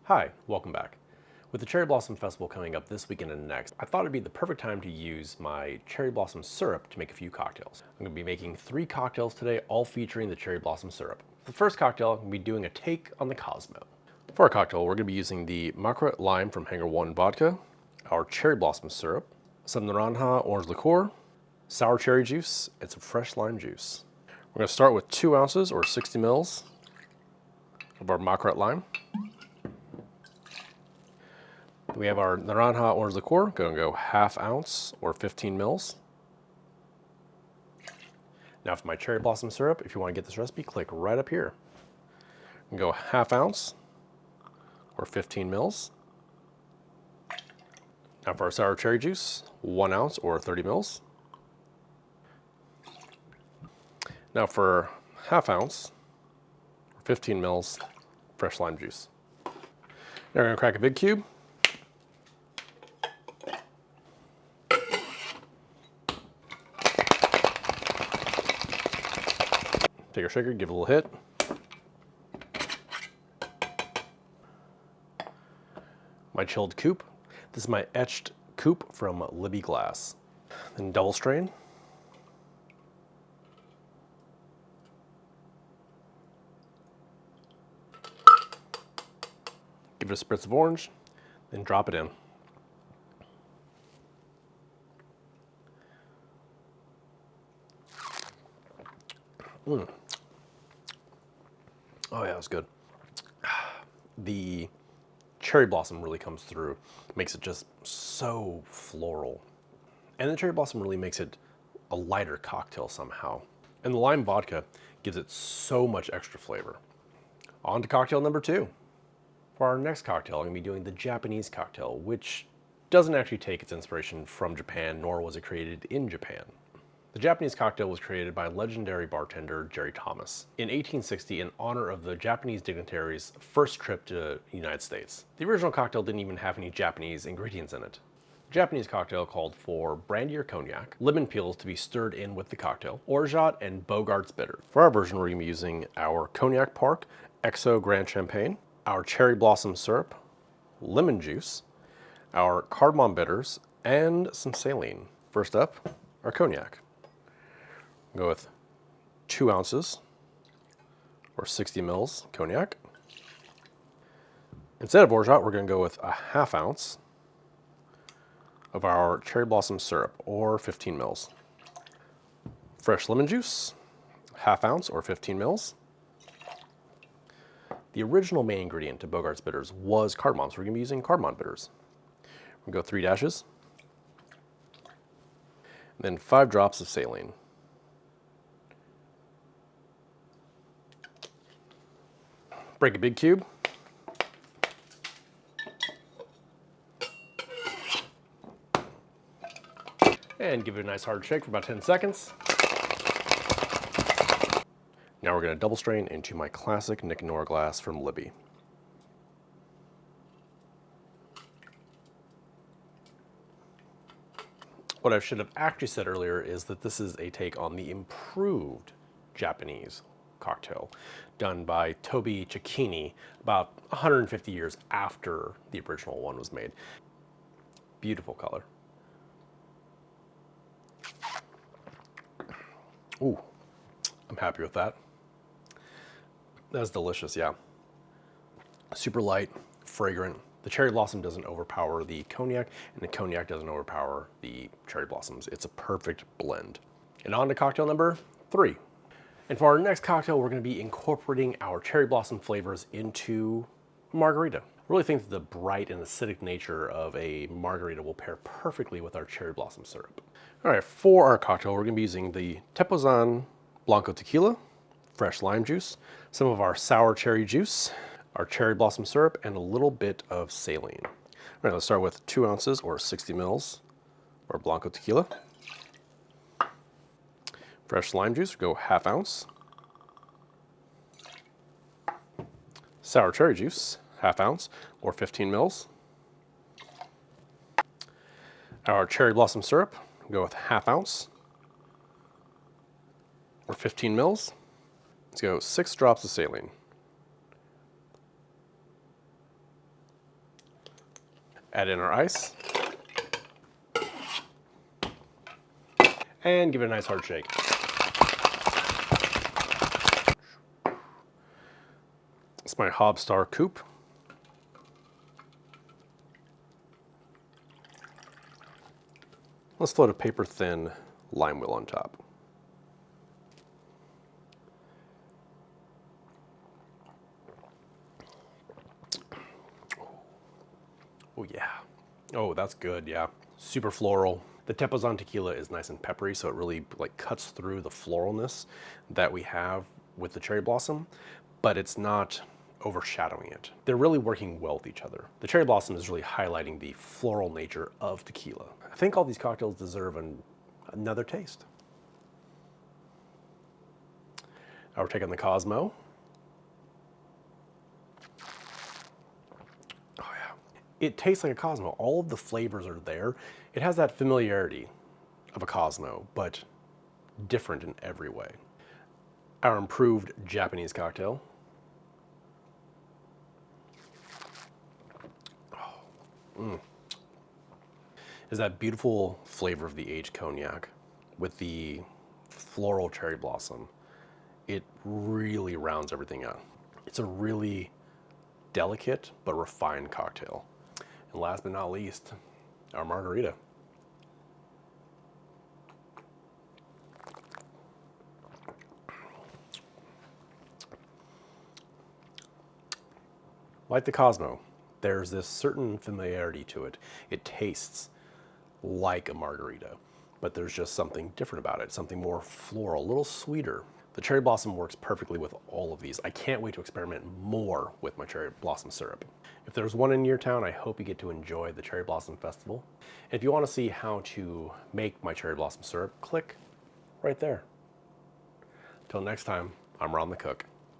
Hi, welcome back. With the Cherry Blossom Festival coming up this weekend and next, I thought it'd be the perfect time to use my cherry blossom syrup to make a few cocktails. I'm going to be making 3 cocktails today, all featuring the cherry blossom syrup. For the first cocktail, I'm going to be doing a take on the Cosmo. For our cocktail, we're going to be using the Margarita lime from Hangar 1 vodka, our cherry blossom syrup, some naranja orange liqueur, sour cherry juice, and some fresh lime juice. We're going to start with 2 ounces or 60 mils of our Margarita lime. We have our naranja orange liqueur, going to go 1/2 ounce or 15 mils. Now for my cherry blossom syrup, if you want to get this recipe, click right up here. I'm going to go 1/2 ounce or 15 mils. Now for our sour cherry juice, 1 ounce or 30 mils. Now for 1/2 ounce or 15 mils fresh lime juice. Now we're going to crack a big cube. Take a shaker, give it a little hit. My chilled coupe. This is my etched coupe from Libby Glass. Then double strain. Give it a spritz of orange, then drop it in. Oh yeah, that's good. The cherry blossom really comes through, makes it just so floral. And the cherry blossom really makes it a lighter cocktail somehow. And the lime vodka gives it so much extra flavor. On to cocktail number 2. For our next cocktail, I'm going to be doing the Japanese cocktail, which doesn't actually take its inspiration from Japan, nor was it created in Japan. The Japanese cocktail was created by legendary bartender Jerry Thomas in 1860 in honor of the Japanese dignitary's first trip to the United States. The original cocktail didn't even have any Japanese ingredients in it. The Japanese cocktail called for brandy or cognac, lemon peels to be stirred in with the cocktail, orgeat, and Bogart's bitter. For our version, we're going to be using our Cognac Park XO Grand Champagne, our cherry blossom syrup, lemon juice, our cardamom bitters, and some saline. First up, our cognac. Go with 2 ounces or 60 mils cognac. Instead of orgeat, we're going to go with 1/2 ounce of our cherry blossom syrup or 15 mils. Fresh lemon juice, 1/2 ounce or 15 mils. The original main ingredient to Bogart's bitters was cardamom, so we're going to be using cardamom bitters. We're going to go 3 dashes, and then 5 drops of saline. Break a big cube. And give it a nice hard shake for about 10 seconds. Now we're going to double strain into my classic Nick Nora glass from Libby. What I should have actually said earlier is that this is a take on the improved Japanese cocktail done by Toby Cecchini about 150 years after the original one was made. Beautiful color. Ooh, I'm happy with that. That's delicious, yeah. Super light, fragrant. The cherry blossom doesn't overpower the cognac, and the cognac doesn't overpower the cherry blossoms. It's a perfect blend. And on to cocktail number 3. And for our next cocktail, we're going to be incorporating our cherry blossom flavors into margarita. I really think that the bright and acidic nature of a margarita will pair perfectly with our cherry blossom syrup. All right, for our cocktail, we're going to be using the Tepozan Blanco tequila, fresh lime juice, some of our sour cherry juice, our cherry blossom syrup, and a little bit of saline. All right, let's start with 2 ounces or 60 mils of our Blanco tequila. Fresh lime juice, go 1/2 ounce. Sour cherry juice, 1/2 ounce or 15 mils. Our cherry blossom syrup, go with 1/2 ounce or 15 mils. Let's go 6 drops of saline. Add in our ice. And give it a nice hard shake. It's my Hobstar Coupe. Let's float a paper thin lime wheel on top. Oh yeah. Oh, that's good, yeah. Super floral. The Tepozan tequila is nice and peppery, so it really like cuts through the floralness that we have with the cherry blossom, but it's not overshadowing it. They're really working well with each other. The cherry blossom is really highlighting the floral nature of tequila. I think all these cocktails deserve another taste. Now we're taking the Cosmo. Oh yeah. It tastes like a Cosmo. All of the flavors are there. It has that familiarity of a Cosmo, but different in every way. Our improved Japanese cocktail. Is that beautiful flavor of the aged cognac with the floral cherry blossom. It really rounds everything out. It's a really delicate but refined cocktail. And last but not least, our margarita. Like the Cosmo, there's this certain familiarity to it. It tastes like a margarita, but there's just something different about it, something more floral, a little sweeter. The cherry blossom works perfectly with all of these. I can't wait to experiment more with my cherry blossom syrup. If there's one in your town, I hope you get to enjoy the Cherry Blossom Festival. If you want to see how to make my cherry blossom syrup, click right there. Until next time, I'm Ron the Cook.